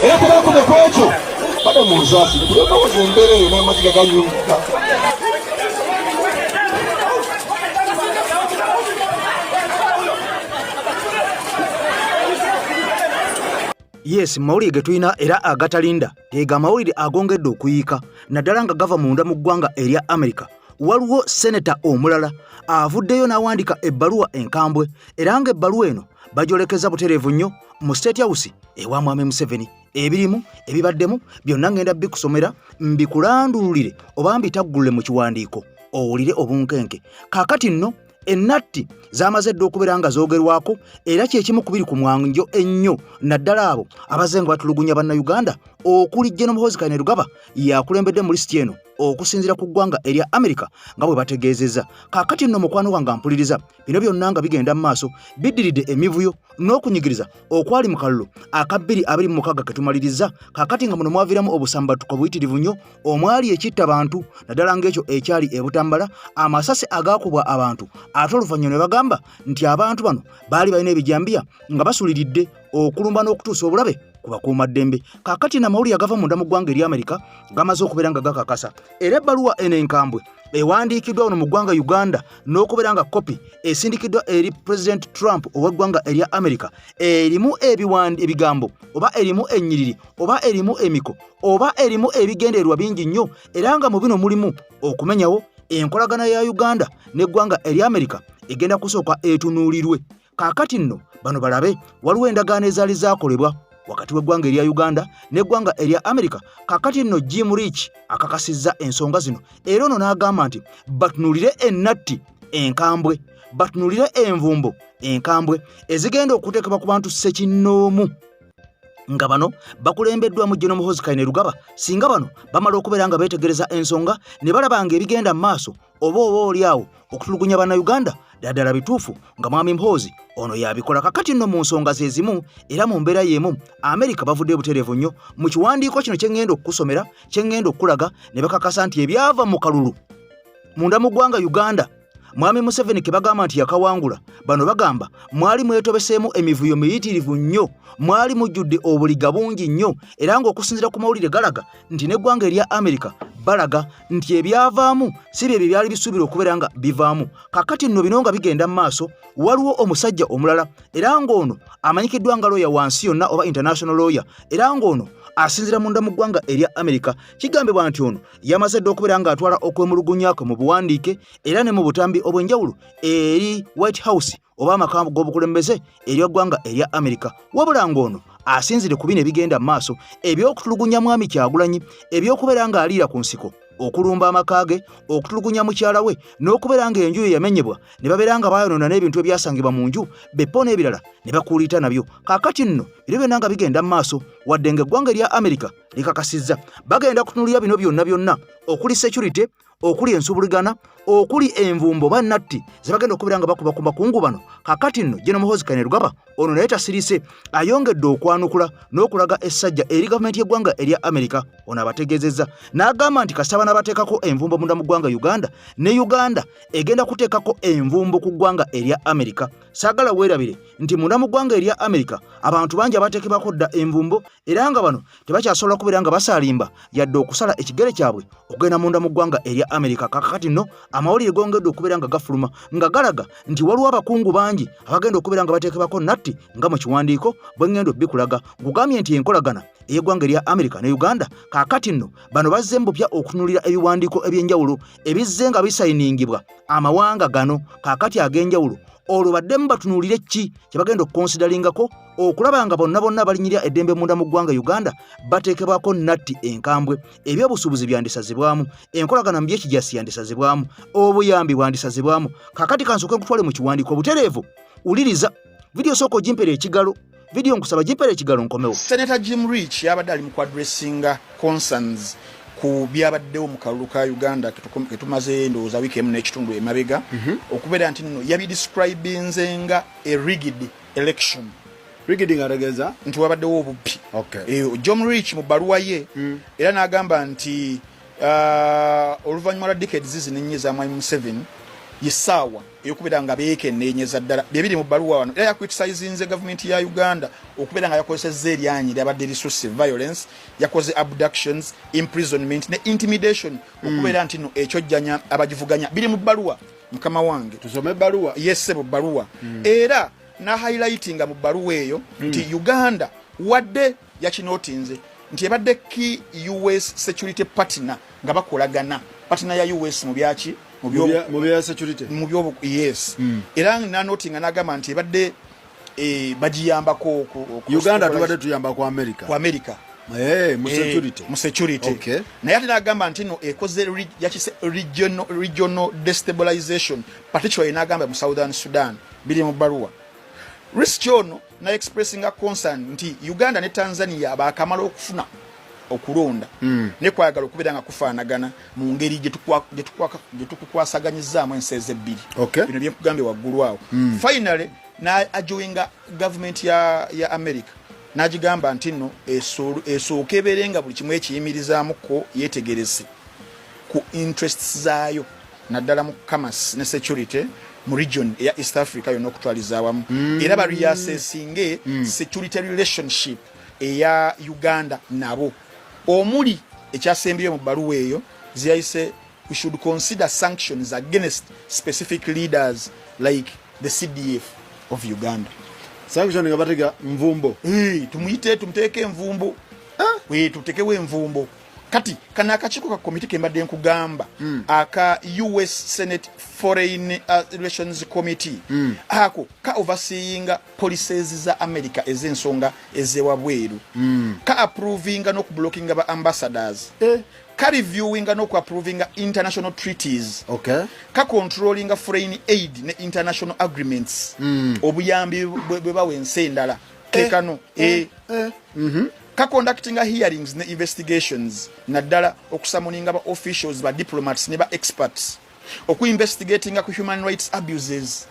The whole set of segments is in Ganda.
era kubakume kwekyo bado muzaasi kuleka kuzumbere n'amazika ganyuka. Yes, mawulire ge tulina era agatalinda teega mawulire agongedde okuyiika naddala nga gava munda mu ggwanga erya Amerika. Waliwo seneta omulala avuddeyo n'awandiika ebbaluwa enkambwe era nga ebbaluwa eno bagyolekeza butereevu nnyo mu State House ewa Mwami Museveni. Ebirimu ebibaddemu byonna ngenda bikusomera mbikulandululire oba mbitaggulule mu kiwandiiko owulire obunkenke. Kaakati nno ennatti zamaze dda okubeera nga zoogerwako era kyekimu kubiri ku mwanjo ennyo naddala abo abazze nga batulugunya bannayuganda okuli General Muhoozi Kainerugaba yakulembedde mu lisiti eno okusinziira ku ggwanga erya Amerika nga bwe bategeezezza. Kaakati nno mukwano wange mpuliriza bino byonna nga bigenda mu maaso biddiridde emivuyo n'okunyigiriza okwali mu kalulu aka 2026 ketumaliriza. Kaakati nga muno mwaviiramu obusambatuko buyitirivu nnyo omwali ekitta abantu naddala ng'ekyo ekyali e Butambala amasasi agaakubwa abantu ate oluvannyuma ne bagamba nti abantu bano baali balina ebijambiya nga basuliridde okulumba n'okutuusa obulabe ku bakuumaddembe. Kaakati n'amawulire agava munda mu ggwanga erya Amerika gamaze okubeera nga gakakasa era ebbaluwa eno enkambwe ewandiikiddwa wano mu ggwanga Uganda n'okubeera nga kopi esindikiddwa eri President Trump ow'eggwanga erya Amerika erimu ebigambo oba erimu ennyiriri oba erimu emiko oba erimu ebigendererwa bingi nnyo era nga mu bino mulimu okumenyawo enkolagana ya Uganda n'eggwanga erya Amerika egenda kusooka etunuulirwe. Kaakati nno bano balabe waliwo endagaano ezaali zaakolebwa wakati w'eggwanga erya Uganda n'eggwanga erya Amerika. Kaakati nno Jim Rich akakasizza ensonga zino era ono n'agamba nti batunuulire ennatti enkambwe batunuulire envumbo enkambwe ezigenda okuteekebwa ku bantu ssekinnoomu nga bano bakulembeddwa mu General Muhoozi Kainerugaba. Singa bano bamala okubeera nga beetegereza ensonga ne balaba nga ebigenda mu maaso oba olyawo okutulugunya bannayuganda ddala bituufu nga Mwami Muhoozi ono yabikola. Kakati nno mu nsonga ze zimu era mu mbeera y'emu Amerika bavudde butereevu nnyo mu kiwandiiko kino kye ŋŋenda okukusomera kye ŋŋenda okulaga ne bakakasa nti ebyava mu kalulu munda mu ggwanga Uganda Mwami Museveni ke bagamba nti yakawangula bano bagamba mwali mwetobeseemu emivuyo miyitirivu nnyo mwali mujjudde obuliga bungi nnyo era ng'okusinziira ku mawulire galaga nti n'eggwanga erya Amerika balaga nti ebyavaamu si bye byali bisuubira okubeera nga bivaamu. Kakati nno bino nga bigenda mu maaso waliwo omusajja omulala era ng'ono amanyikiddwa nga lawyer wansi yonna oba international lawyer era ng'ono asinzira munda mu ggwanga erya Amerika. Kigambibwa nti ono yamaze dda okubeera ng'atwala okwemulugunyako mu buwandiike era ne mu butambi obw'enjawulo eri White House oba amakambo g'obukulembeze ery'eggwanga erya Amerika. Wabula ng'ono asinzire ku bino ebigenda mu maaso eby'okutulugunya Mwami Kyagulanyi eby'okubeera ng'aliira ku nsiko okulumba amaka ge okutulugunya mukyala we n'okubeera ng'enju ye yamenyebwa ne babeera nga bayonoona n'ebintu ebyasangibwa mu nju beppo n'ebirala ne bakuulita nabyo. Kaakati nno biro byonna nga bigenda mu maaso wadde ng'eggwanga erya Amerika likakasizza bagenda kutunulira bino byonna okuli security okuli ensubuligana okuli envumbo bannatti ze bagenda okubeera nga bakuba ku bakungu bano. Kaakati nno General Muhoozi Kainerugaba ono naye tasirise ayongedde okwanukula n'okulaga essajja eri gavumenti y'eggwanga erya Amerika. Ono abategeezezza n'agamba nti kasita banaabateekako envumbo munda mu ggwanga Uganda ne Uganda egenda kuteekako envumbo ku ggwanga erya Amerika. Saagala weerabire nti munda mu ggwanga erya Amerika abantu bangi abateekebwako dda envumbo era nga bano tebakyasobola kubeera nga basaalimba yadde okusala ekigere kyabwe okugenda munda mu ggwanga erya Amerika. Kakati nno amawulire gongedde okubeera nga gafuluma nga galaga nti waliwo abakungu bangi abagenda okubeera nga bateekebwako natti nga mu kiwandiiko bwe ŋŋenda obbikulaga ngugambye nti enkolagana ey'eggwanga erya Amerika ne Uganda kaakati nno bano bazze mbupya okutunulira ebiwandiiko eby'enjawulo ebizze nga bisayiningibwa amawanga gano kaakati ag'enjawulo olwo baddemu batunuulire ki kye bagenda okukonsidaringako okulaba nga bonna balinyirira eddembe munda mu ggwanga Uganda bateekebwako natti enkambwe ebyobusuubuzi byandisazibwamu enkolagana mu byekijasi yandisazibwamu obuyambi bwandisazibwamu. Kaakati kansooke nkutwale mu kiwandiiko obutereevu uliriza vidiyo sooka ogimpera ekigalo vidiyo nkusaba gimpera ekigalo nkomewo. Senator Jim Rich yabadde ali mu addressinga concerns ku byabaddewo mu kalulu ka Uganda ketumaze ndowooza wiiki emu n'ekitundu emabega okubeera nti nno yabidescribinzenga a rigged election. Rigged ngategeeza nti wabaddewo obubbi. Jim Rich mu bbaluwa ye era n'agamba nti oluvannyuma lwa decades zino ennya za Mwami Museveni yesaawa ey'okubeera nga beekenneenyeza ddala bye biri mu bbaluwa wano era yakwitisayizinze gavumenti ya Uganda okubeera nga yakozesezza eryanyi lyabadde resourcive violence, yakoze abductions, imprisonment ne intimidation okubeera nti no ekyojjanya abagivuganya biri mu bbaluwa. Mukama wange tusome ebbaluwa. Yes mu bbaluwa. Era na highlightinga mu bbaluwa eyo nti Uganda wadde yakinotinze nti ebadde key US security partner nga bakolagana partner ya US mu byaki mu bya security mu byo yes era na noting anagamba nti ebadde bagiyambako Uganda tubadde tuyamba ku America mu security okay. Naye ate nagamba nti no ekoze yakise regional destabilization particularly nagamba mu Southern Sudan bili mu baruwa. Risk ono na expressing a concern nti Uganda ne Tanzania abakamala okufuna okulonda ne kwagala okubeera nga kufaanagana mu ngeri gye tukukwasaganyizaamu ensi ebbiri. Okay. Bino byekugambye waggulu awo. Finally na ajoinga government ya America n'agigamba nti no esooka ebeerenga buli kimu ekiyimirizaamuko yeetegereze ku interests zaayo naddala mu commerce ne security mu region ya East Africa yonna okutwaliza awamu era bariasesinge security relationship eya Uganda nabo omuli ekyasembye mu bbaluwa eyo ziyise we should consider sanctions against specific leaders like the CDF of Uganda. Sanction nga batega mvumbo. Tumteeke envumbo. Tutekewe envumbo. Kati kana akachiko ka committee kembadde nkugamba aka US Senate Foreign Relations Committee ako ka overseeing policies za America ezensonga ezewabweru ka approving no blocking aba ambassadors ka reviewing no approving international treaties okay ka controlling foreign aid ne international agreements obuyambi bwe bawe ensendala tekano ka conducting hearings ne investigations naddala okusamoninga ba officials ba diplomats ne ba experts okuinvestigating ku human rights abuses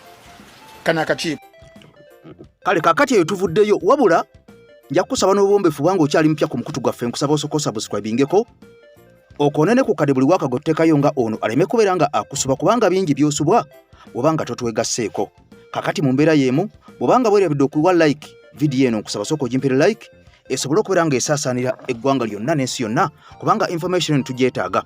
kana kachiiko kale kakati eyo tuvuddeyo wabula nja kusaba n'obwombefu bwange okyali mpya ku mukutu gwaffe nkusaba osoko subscribingeko okonene ku kade buli waka gottekayo nga ono aleme kubeera nga akusuba kubanga bingi byosubwa bw'obanga totwegasseeko kakati mu mbeera y'emu bw'obanga bwerabidde okuwa like video eno nkusaba soko ogimpere like esobole okubeera nga esaasaanira eggwanga lyonna n'ensi yonna kubanga information tugyetaaga.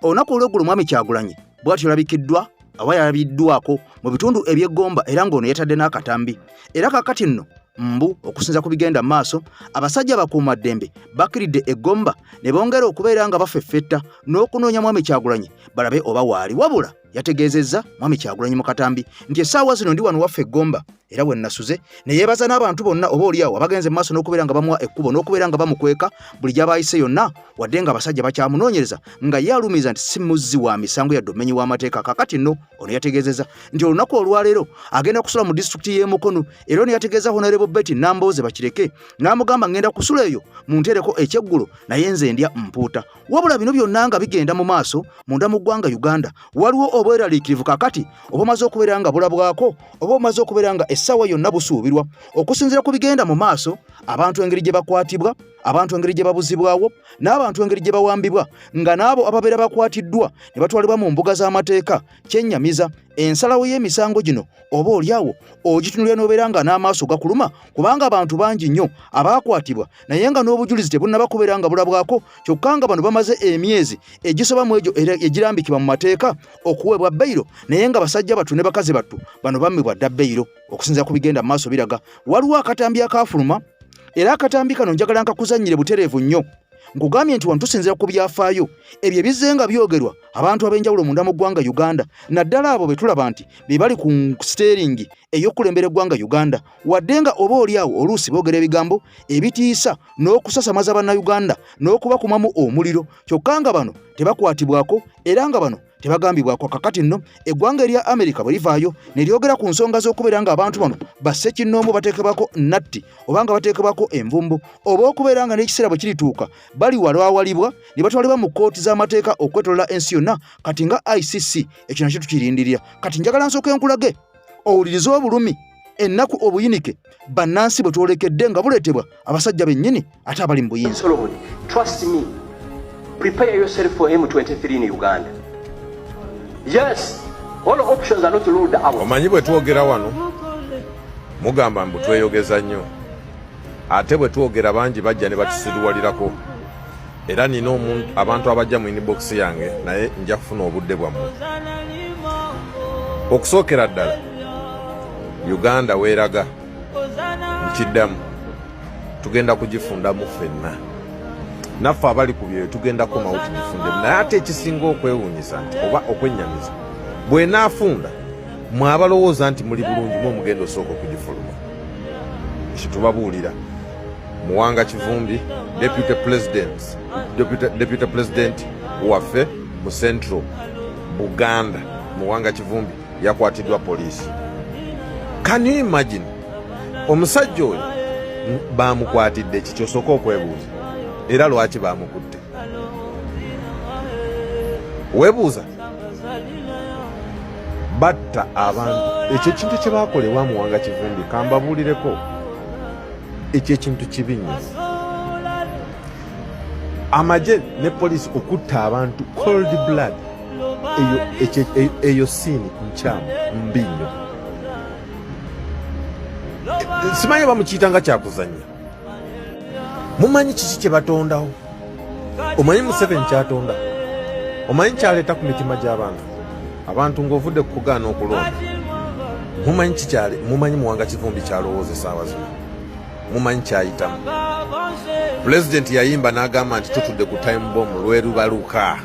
Olunaku olw'eggulu Mwami Kyagulanyi bw'atyo labikiddwa awayalabiddwako mu bitundu eby'eggomba era ng'ono yatadde n'akatambi era kakati nno mbu okusinza ku bigenda maaso abasajja bakuumaddembe bakiridde eggomba ne bongera okubeera nga bafeffetta n'okunoonya Mwami Kyagulanyi balabe oba waali wabula yategeezezza Mwami Kyagulanyi mu katambi nti essaawa zino ndi wano waffe eggomba era we nasuze ne yeebaza n'abantu bonna oba oliawo abagenze maaso n'okubeera nga bamuwa ekkubo n'okubeera nga bamukweka buli gy'abayise yonna wadde nga abasajja bakyamunoonyereza nga ye alumiza nti si muzzi wa misango yadde omumenyi w'amateeka kakati nno ono yategeezezza nti olunaku olwaleero agenda kusula mu disitulikiti y'e Mukono era ono yategeeza Honorable Betty Nambooze bakireke n'amugamba ngenda kusula eyo mu ntereko ekyeggulo naye nze ndya mpuuta wabula bino byonna nga bigenda mu maaso munda mu ggwanga Uganda waliwo obweraliikirivu kakati oba omaze okubeera nga bulabwako oba omaze okubeera nga essaawa yonna busuubirwa okusinziira ku bigenda mu maaso abantu engeri gye bakwatibwa abantu engeri gye babuzibwawo n'abantu engeri gye bawambibwa nga n'abo ababeera bakwatiddwa ne batwalibwa mu mbuga z'amateeka kyennyamiza ensalawo y'emisango gino oba oliawo ogitunulira n'obeera nga n'amaaso gakuluma kubanga abantu bangi nnyo abaakwatibwa naye nga n'obujulizi tebunnaba kubeera nga bulabwako kyokka nga bano bamaze emyezi egisoba mu egyo egirambikibwa mu mateeka okuweebwa beyiro naye nga basajja battu ne bakazi battu bano bammibwa dda beyiro okusinza ku bigenda mu maaso biraga waliwo akatambi akafuluma era akatambi kano njagala nkakuzannyire butereevu nnyo nkugambye nti wano tusinzira ku byafaayo ebyo ebizze nga byogerwa abantu ab'enjawulo munda mu ggwanga Uganda naddala abo be tulaba nti be bali ku steeringi ey'okulembera eggwanga Uganda wadde nga oba oliawo oluusi boogera ebigambo ebitiisa n'okusasamaza bannayuganda n'okubakumamu omuliro kyokka nga bano tebakwatibwako era nga bano tebagambibwako kakati nno eggwanga erya America bwe livaayo ne lyogera ku nsonga z'okubeera nga abantu bano basse kinnoomu bateekebwako natti oba nga bateekebwako envumbo oba okubeera nga n'ekiseera bwe kirituuka bali walwawalibwa ne batwalibwa mu kkooti z'amateeka okwetolola ensi yonna kati nga ICC ekyo nakyo tukirindirira kati njagala nsooke nkulage owulirize obulumi ennaku obuyinike bannansi bwe twolekedde nga buleetebwa abasajja bennyini ate abali mu buyinza. Trust me, prepare yourself for M23 in Uganda. Yes, All options are not ruled out. Omanyi bwe twogera wano mugamba mbu tweyogeza nnyo ate bwe twogera bangi bajja ne batusiruwalirako era nina abantu abajja mu inbox yange naye nja kufuna obudde bwammwe okusookera ddala Uganda weeraga nkiddamu tugenda kugifundamu ffenna naffe abali ku byeyo tugenda komawo tugifundemu naye ate ekisinga okwewuunyisa nti oba okwennyamiza bwenaafunda mwabalowooza nti muli bulungi mu omugenda osooka okugifuluma ekitubabuulira Muwanga Kivumbi deputy president waffe mu Central Buganda Muwanga Kivumbi yakwatiddwa poliisi. Can you imagine omusajja oyo bamukwatidde kikyosooka okwebuuza era lwaki bamukutte weebuuza batta abantu ekyo ekintu kye baakolewa Muwanga Kivumbi kambabuulireko ekyo ekintu kibi nnyo amagye ne poliisi okutta abantu cold blood eyo siini nkyamu mbi nnyo simanyi bamukiyitanga kyakuzannya mumanyi kiki kye batondawo omanyi Museveni kyatonda omanyi kyaleeta ku mitima gy'abantu abantu ng'ovudde kukugaana okulonda mumanyi kikyale mumanyi Muwanga Kivumbi kyalowooza essaawa zino mumanyi kyayitamu pulezidenti yayimba n'agamba nti tutudde ku time bomb lweribaluka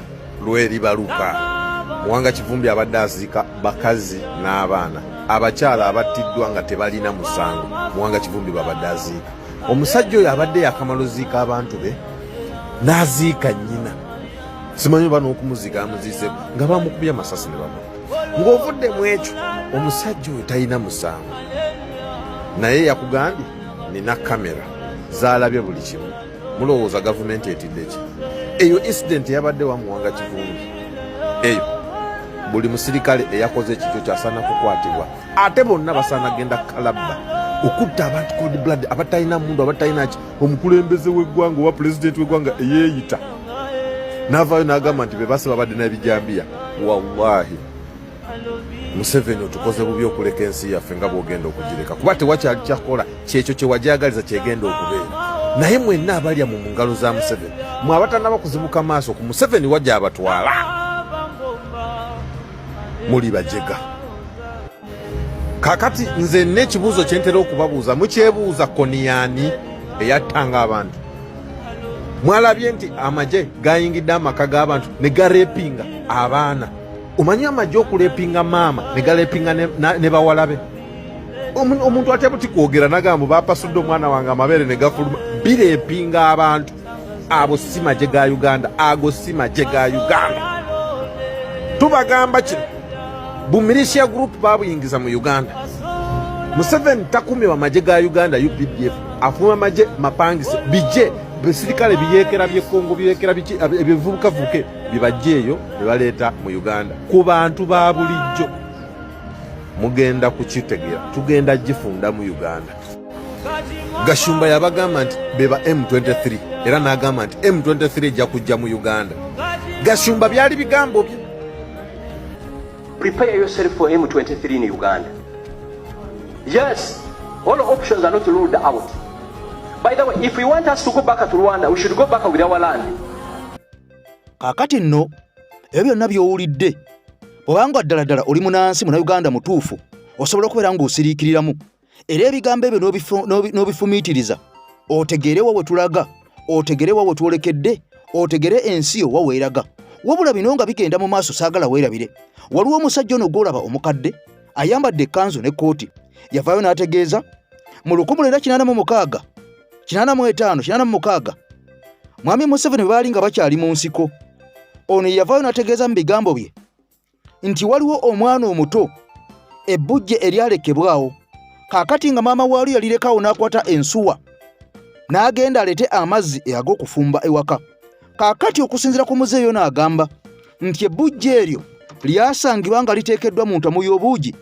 Muwanga Kivumbi abadde aziika bakazi n'abaana abakyala abattiddwa nga tebalina musango Muwanga Kivumbi babadde aziika omusajja oyo abadde yakamala oziika abantu be n'aziika nnyina simanyi bano okumuziika amuziise nga bamukubye amasasi ne bamu ng'ovudde mu ekyo omusajja oyo talina musango naye yakugambye nina kamera zaalabye buli kimu mulowooza gavumenti etidde ki eyo incident yabadde wa Muwanga Kivumbi eyo buli musirikale eyakoze ekikyo kyasaana kukwatibwa ate bonna basaana genda kalabba okutta abantu cold blood abatalina mundu abatalina ki omukulembeze w'eggwanga owa pulezidenti w'eggwanga eyeeyita n'avaayo n'agamba nti be base babadde n'ebijambiya wallahi Museveni otukoze bubi okuleka ensi yaffe nga bw'ogenda okugireka kuba tewakyali kyakola kyekyo kye wajagaliza kyegenda okubeera naye mwenna abalya mu ngalo za Museveni mwe abatanaba kuzibuka maaso ku Museveni wajja abatwala muli bajega kakati nze n'ekibuuzo kye ntera okubabuuza mukyebuuza koniyani eyattanga abantu mwalabye nti amagye gayingidde amaka g'abantu ne gareepinga abaana omanyi amagye okuleepinga maama ne galepinga ne bawalabe omuntu atya buti kwogera nagamba baapasudde omwana wange amabeere ne gafuluma bireepinga abantu abo si magye ga Uganda ago si magye ga Uganda tubagamba kino bumilisya group babuyingiza mu Uganda Museveni takumibwa magye ga Uganda UPDF afuma magye mapangise bije besirikale biyekera byekongo biyekera biki ebivubukavuke bibajjeeyo ne baleeta mu Uganda ku bantu ba bulijjo mugenda kukitegera tugenda gifunda mu Uganda Gashumba yabagamba nti beba M23 era n'agamba nti M23 ejja kujja mu Uganda Gashumba byali bigambo bye Prepare yourself for M23 in Uganda. Yes, all options are not ruled out. By the way, if we want us to go back to Rwanda, we should go back with our land. Kakati nno ebyo byonna by'owulidde obanga ddala oli munansi muna Uganda mutuufu osobola okubeera ng'osiriikiriramu era ebigambo ebyo n'obifumiitiriza otegere wa we tulaga otegere wa we twolekedde otegere ensi yo wa weeraga wabula bino nga bigenda mu maaso saagala weerabire waliwo omusajja ono gw'olaba omukadde ayambadde ekkanzu n'ekkooti yavaayo n'ategeeza mu 1986 85 mwami Museveni baali nga bakyali mu nsiko ono yavaayo n'ategeeza mu bigambo bye nti waliwo omwana omuto ebbujje eryalekebwawo kaakati nga maama waali yalirekawo n'akwata ensuwa n'agenda alete amazzi ag'okufumba ewaka kaakati okusinziira ku muzeeyo n'agamba nti ebbujje eryo lyasangibwa nga liteekeddwa mu ntamu y'obuugi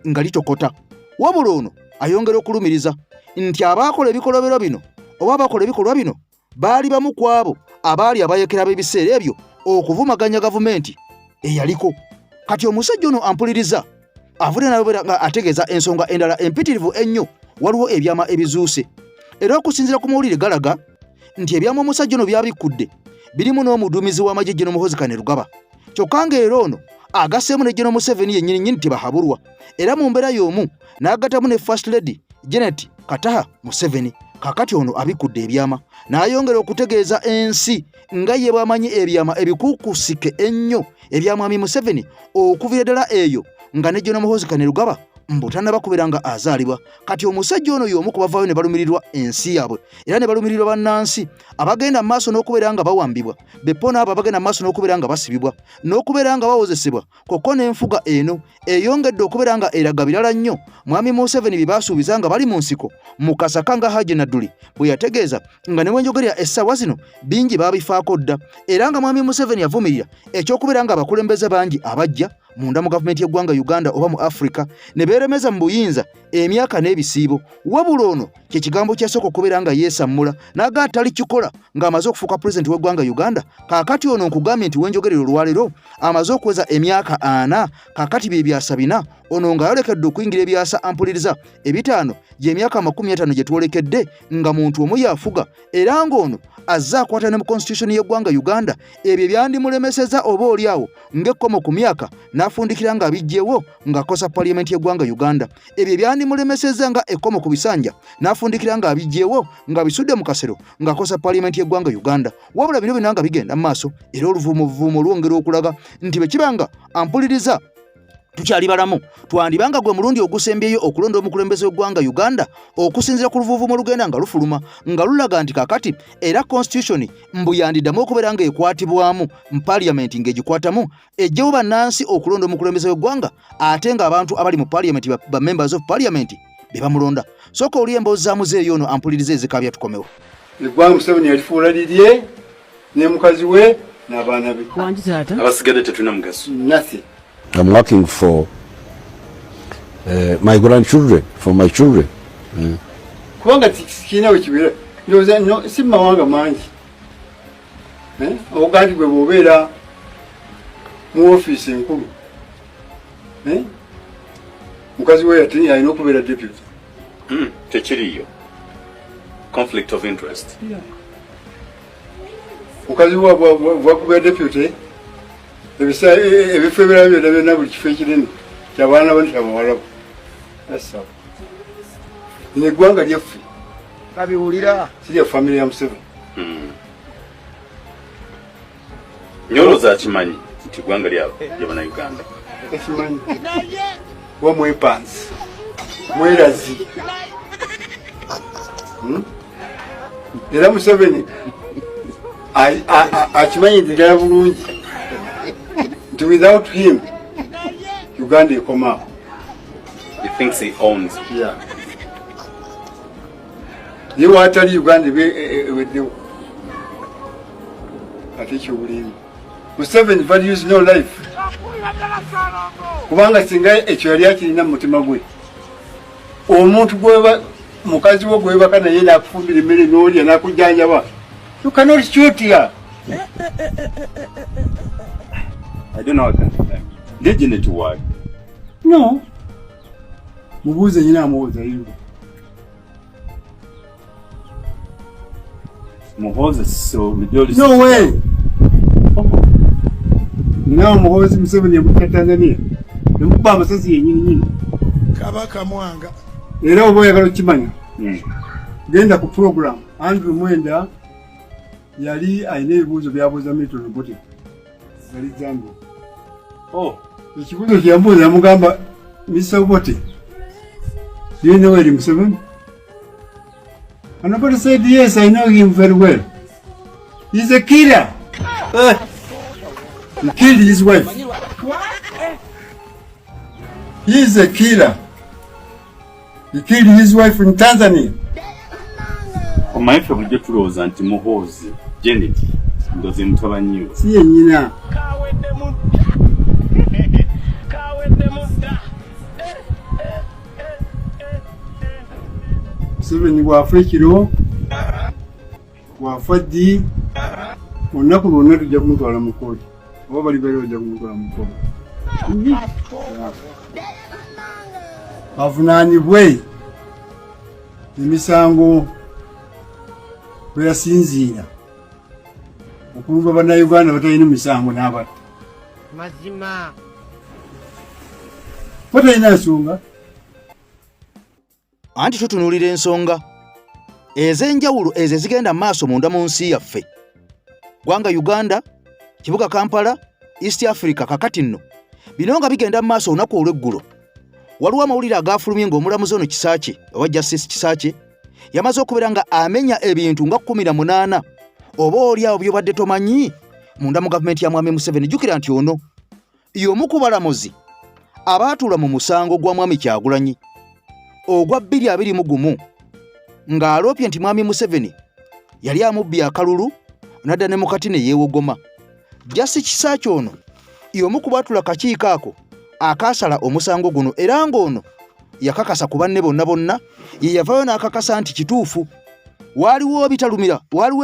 nga litokota wabula ono ayongera okulumiriza nti abaakola ebikolobero bino oba abakola ebikolwa bino baali bamu ku abo abaali abayekera b'ebiseera ebyo okuvumaganya gavumenti eyaliko kati omusajja ono ampuliriza avudde nabeera nga ategeeza ensonga endala empitirivu ennyo waliwo ebyama ebizuuse era okusinziira ku mawulire galaga nti ebyama omusajja ono byabikudde birimu n'omuduumizi w'amagye General Muhoozi Kainerugaba kyokka ng'era ono agasseemu ne General Museveni yennyini tebahabulwa era mu mbeera y'omu n'agattamu ne First Lady Janet Kataha Museveni kakati ono abikudde ebyama n'ayongera okutegeeza ensi nga ye bwamanyi ebyama ebikuukusike ennyo ebyamwami Museveni okuviira ddala eyo nga ne General Muhoozi Kainerugaba mbutannaba kubeera nga azaalibwa kati omusajja ono y'omu ku bavaayo ne balumirirwa ensi yaabwe era ne balumirirwa bannansi abagenda mu maaso n'okubeera nga bawambibwa beppo n'abo abagenda mu maaso n'okubeera nga basibibwa n'okubeera nga bawozesebwa kokko n'enfuga eno eyongedde okubeera nga eraga birala nnyo mwami Museveni bye baasuubiza nga bali mu nsiko mu kasaka nga Haji Nadduli bwe yategeeza nga ne bwenjogerera essaawa zino bingi baabifaako dda era nga mwami Museveni yavumirira ekyokubeera nga abakulembeze bangi abajja munda mu gavumenti y'eggwanga Uganda oba mu Africa ne beeremeza mu buyinza emyaka n'ebisiibo wabula ono kye kigambo kyasooka okubeera nga yeesammula n'aga tali kikola ng'amaze okufuuka pulezidenti w'eggwanga Uganda kaakati ono nkugambye nti wenjogerera olwaleero amaze okuweza emyaka 4 kaakati bye byasa 4 ono nga yolekedde okuyingira ebyasa ampuliriza ebitaano gy'emyaka 50 gye twolekedde nga muntu omu yafuga era ng'ono azze akwata ne mu constitution y'eggwanga Uganda ebyo byandimulemeseza oba oliawo ng'ekkomo ku myaka n'afundikira nga bijjewo ng'akosa parliament y'eggwanga Uganda ebyo byandimulemeseza nga ekkomo ku bisanja n'afundikira nga bijjewo nga bisudde mu kasero ng'akosa parliament y'eggwanga Uganda wabula bino binanga bigenda mu maaso era oluvuumuvuumu olwongera okulaga nti bwe kibanga ampuliriza tukyali balamu twandibanga gwe mulundi ogusembyeyo okulonda omukulembeze w'eggwanga Uganda okusinziira ku luvuuvuumu olugenda nga lufuluma nga lulaga nti kakati era constitution mbu yandiddamu okubeera nga ekwatibwamu mu parliament ng'egikwatamu ejjewo bannansi okulonda omukulembeze w'eggwanga ate ng'abantu abali mu parliament ba members of parliament be bamulonda sooka oli emboozi zaamuzeeyo ono ampuliriza ezikabya tukomewo eggwanga Museveni yalifuula lirye ne mukazi we n'abaana be abasigadde tetulina mugaso nothing. I'm working for my grandchildren, for my children. Kubanga tikina wekibira ndoza no si mawanga mangi ogandi gwe bobera mu office enkulu mukazi we yatini ayina okubeera deputy tekiriyo conflict of interest mukazi we bwakubeera deputy ebisa ebifo ebirala byonna buli kifo ekinene kyabaana bani kyabawalabu asa neggwanga lyaffe kabiwulira sirya family ya Museveni nyolo za kimanyi nti ggwanga lyabo lyabana Uganda ekimanyi wamwepansi mwerazi era Museveni akimanyi ntigala bulungi. Without him, Uganda will come out. He thinks he owns. Yeah. You want to tell Uganda with you? I think you believe. Museveni values no life. Kubanga singa ekyo yakirina mu mutima gwe. Omuntu gweba mukazi wo gweba kana yena akufumbira emmere n'olya n'akujjanjaba. You cannot shoot here. I don't know what kind of time. Legend to work. No. Mubuze nyina amubuza yiwe. Muhoza so midoli. No way. Nina Muhoza Museveni mu Tanzania. Nemukuba amasasi yennyini. Kabaka Mwanga. Era oba oyagala okimanya. Genda ku program Andrew Mwenda yali ayina ebibuuzo byabuuza Milton Obote. Yali Zambia. Oh, ekibuuzo kyambuuza yamugamba Mr. Obote, do you know Yoweri Museveni? And Obote said, yes, I know him very well. He's a killer. He killed his wife. He's a killer. He killed his wife in Tanzania. Omaife bujje tulowooza nti Muhoozi Janet ndoze mutabanyi we. Si yennyina. Museveni bw'afa ekiro bw'afa ddi olunaku lwonna tujja kumutwala mu kkooti oba bali bali ojja kumutwala mu kkooti avunaanibwe emisango bwe yasinziira okulumba bannayuganda batalina misango n'abato mazima batalina nsonga anti tutunuulira ensonga ez'enjawulo ezo ezigenda mu maaso munda mu nsi yaffe ggwanga Uganda, kibuga Kampala, East Africa kakati nno bino nga bigenda mu maaso olunaku olw'eggulo waliwo amawulire agaafulumye ng'omulamuzi ono Kisaakye owa Justice Kisaakye yamaze okubeera nga amenya ebintu nga 18 oba oliawo byobadde tomanyi munda mu gavumenti ya Mwami Museveni. Jjukira nti ono y'omu ku balamuzi abaatuula mu musango gwa Mwami Kyagulanyi ogwa 2021 ng'aloopye nti Mwami Museveni yali amubbye akalulu nadda ne mukati ne yeewogoma. Justice Kisaakye ono y'omu ku baatula kakiiko ako akaasala omusango guno era ng'ono yakakasa ku banne bonna ye yavaayo n'akakasa nti kituufu waliwo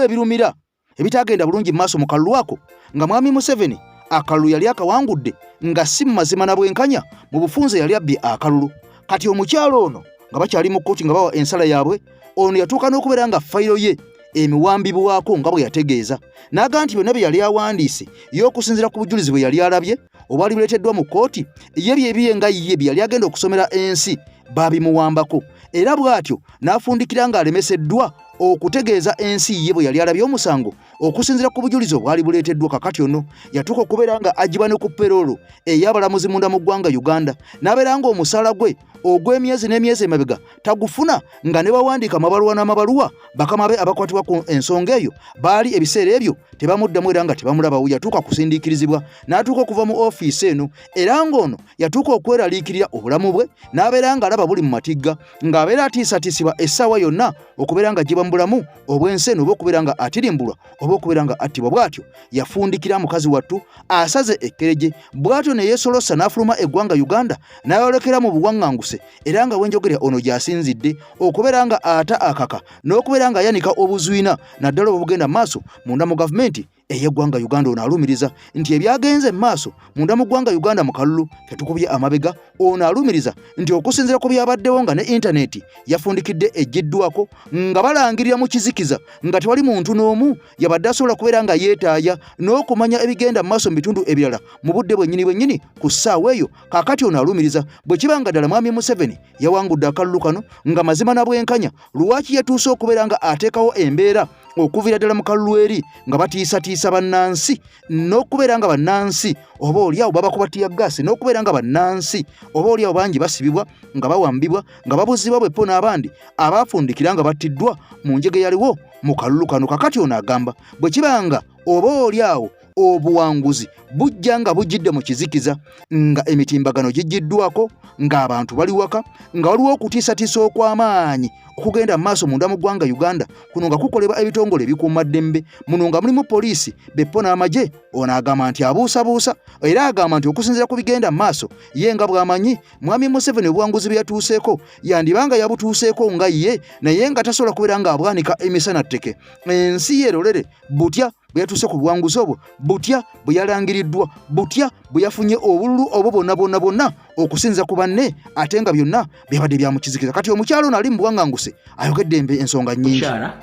ebirumira ebitagenda bulungi mu maaso mu kalulu ako nga Mwami Museveni akalulu yali akawangudde nga si mu mazima na bwenkanya mu bufunze yali abbye akalulu. Kati omukyalo ono nga bakyali mu kkooti nga bawa ensala yaabwe ono yatuuka n'okubeera nga fayiro ye emiwambibwako nga bwe yategeeza n'aga nti byonna bye yali awandiise y'okusinziira ku bujulizi bwe yali alabye obwali buleeteddwa mu kkooti ye byebiye nga ye bye yali agenda okusomera ensi baabimuwambako era bw'atyo n'afundikira ng'alemeseddwa okutegeeza ensi ye bwe yali alabye omusango okusinziira ku bujulizi obwali buleeteddwa. Kakati ono yatuuka okubeera nga agiba ne ku peroolo ey'abalamuzi munda mu ggwanga Uganda n'abeera nga omusaala gwe ogw'emyezi n'emyezi emabega tagufuna nga ne bawandiika amabaluwa n'amabaluwa bakama be abakwatibwa ku ensonga eyo baali ebiseera ebyo tebamuddamu era nga tebamulabawo. Yatuuka kusindiikirizibwa n'atuuka okuva mu ofiisi eno era ng'ono yatuuka okweraliikirira obulamu bwe n'abeera nga alaba buli mu matigga ng'abeera atiisatiisibwa essaawa yonna okubeera nga giba mu bulamu obw'ensi eno oba okubeera nga atirimbulwa oba okubeera nga attibwa. Bw'atyo yafundikira mukazi wattu asaze ekkereje bw'atyo ne yeesolossa n'afuluma eggwanga Uganda n'ayolekera mu buwaŋŋanguse era nga wenjogerera ono gy'asinzidde okubeera nga ata akaka n'okubeera nga yanika obuzwina naddala obugenda mu maaso munda mu gavumenti ey'eggwanga Uganda. Ono alumiriza nti ebyagenze mu maaso munda mu ggwanga Uganda mu kalulu ketukubye amabega. Ono alumiriza nti okusinziira ku byabaddewo nga ne intaneti yafundikidde ejjiddwako nga balangirira mu kizikiza nga tewali muntu n'omu yabadde asobola kubeera nga yeetaaya n'okumanya ebigenda mu maaso mu bitundu ebirala mu budde bwennyini ku ssaawa eyo. Kaakati ono alumiriza bwe kiba nga ddala Mwami Museveni yawangudde akalulu kano nga mazima na bwenkanya lwaki yatuuse okubeera nga ateekawo embeera okuviira ddala mu kalulu eri nga batiisatiisa bannansi n'okubeera nga bannansi oba oliawo babakuba tiyaggaasi n'okubeera nga bannansi oba oliawo bangi basibibwa nga bawambibwa nga babuzibwa bweppo n'abandi abaafundikira nga battiddwa mu njege yaliwo mu kalulu kano. Kakati ono agamba bwe kibanga oba oliawo obuwanguzi bujja nga bujjidde mu kizikiza nga emitimbagano gijjiddwako ng'abantu bali waka nga waliwo okutiisatiisa okw'amaanyi okugenda mu maaso munda mu ggwanga Uganda kuno nga kukolebwa ebitongole ebikuumaddembe muno nga mulimu poliisi beppo n'amagye. Ono agamba nti abuusabuusa era agamba nti okusinziira ku bigenda mu maaso ye nga bw'amanyi Mwami Museveni obuwanguzi bwe yatuuseeko yandibanga yabutuuseeko nga ye naye nga tasobola kubeera nga abwanika emisana tteke. Ensi yerolere butya bwe yatuuse ku buwanguzi obwo butya bwe yalangiriddwa butya bwe yafunye obululu obwo bonna okusinza ku banne ate nga byonna byabadde byamukizikiza. Kati omukyalo ono ali mu buwaŋŋanguse ayogedde ensonga nnyingi. Mukyala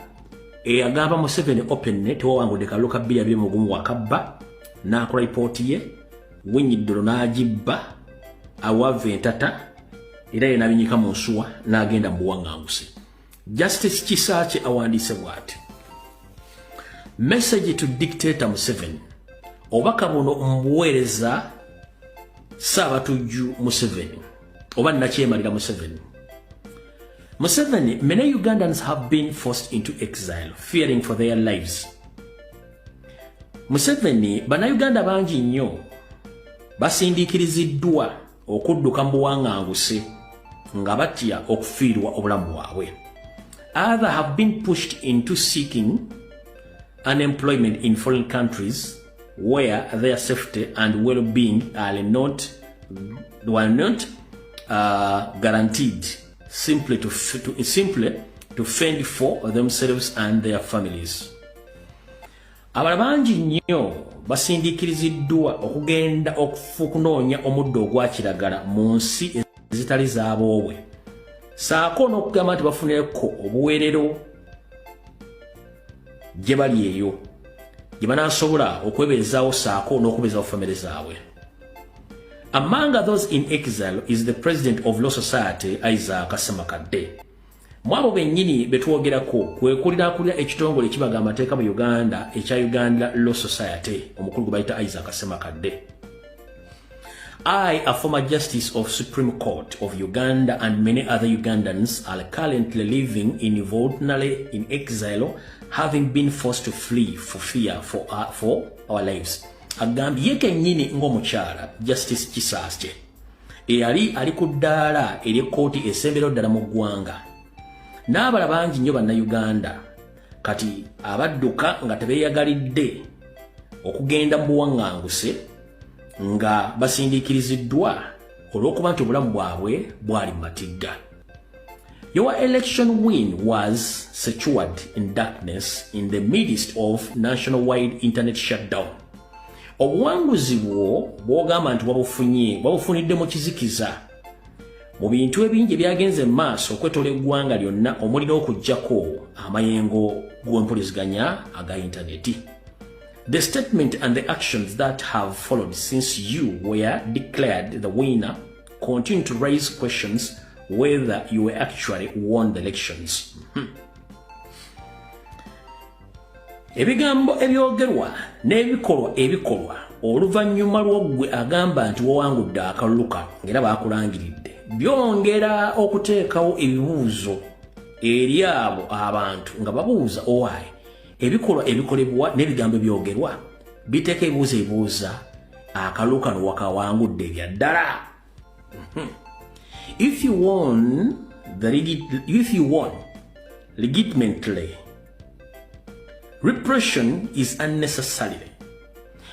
eyagamba Museveni openne tewawangudde kalulu ka 2021 wakabba n'akola lipooti ye Winyiddolo n'agibba awava entata era ye n'abinyika mu nsuwa n'agenda mu buwaŋŋanguse. Justice Kisaakye awandiise bw'ati: Message to Dictator Museveni. Obaka buno mbuweereza Saabatujju Museveni oba Nakyemalira Museveni. Museveni, many Ugandans have been forced into exile, fearing for their lives. Museveni, Bannayuganda bangi nnyo basindikiriziddwa okudduka mu buwaŋŋanguse nga batya okufiirwa obulamu bwabwe. Others have been pushed into seeking unemployment in foreign countries where their safety and well-being are not guaranteed, simply to fend for themselves and their families. Abalabanji nnyo basindikiriziddwa okugenda okufunoonya omuddo ogwa kiragala mu nsi ezitali zaaboobwe. Saako n'okugamba nti bafuneko obuweerero gye bali eyo gye banaasobola okwebeezaawo saako n'okubeezaawo famire zaabwe. Among those in exile is the president of Law Society, Isaac Semakadde. Mwabo bennyini betwogerako kwekulirakulira ekitongole ekibaga amateeka mu Uganda ekya Uganda Law Society, omukulu gwe bayita Isaac Semakadde. I, a former justice of Supreme Court of Uganda, and many other Ugandans are currently living involuntarily in exile, having been forced to flee for fear for our lives. Agambye ye kennyini ng'omukyala Justice Kisasye eyali ali ku ddaala ery'ekkooti esembera ddala mu ggwanga. N'abala bangi nnyo bannayuganda kati abadduka nga tebeeyagalidde okugenda mu buwaŋŋanguse nga basindikiriziddwa olw'okuba nti obulamu bwabwe bwali mu matigga. Your election win was secured in darkness in the midst of nationwide internet shutdown. Obuwanguzi bwo bw'ogamba nti wabufunidde mu kizikiza mu bintu ebingi ebyagenze mu maaso okwetoola eggwanga lyonna omuli n'okuggyako amayengo g'empuliziganya aga intaneti. The statement and the actions that have followed since you were declared the winner continue to raise questions whether you actually won the elections. Ebigambo ebyogerwa n'ebikolwa ebikolwa oluvannyuma lw'oggwe agamba nti wawangudde akalulu kano ng'era baakulangiridde byongera okuteekawo ebibuuzo eri abo abantu nga babuuza owaayi ebikolwa ebikolebwa n'ebigambo ebyogerwa biteeka ebibuuza akalulu kano wakawangudde bya ddala. If you won legitimately, repression is unnecessary.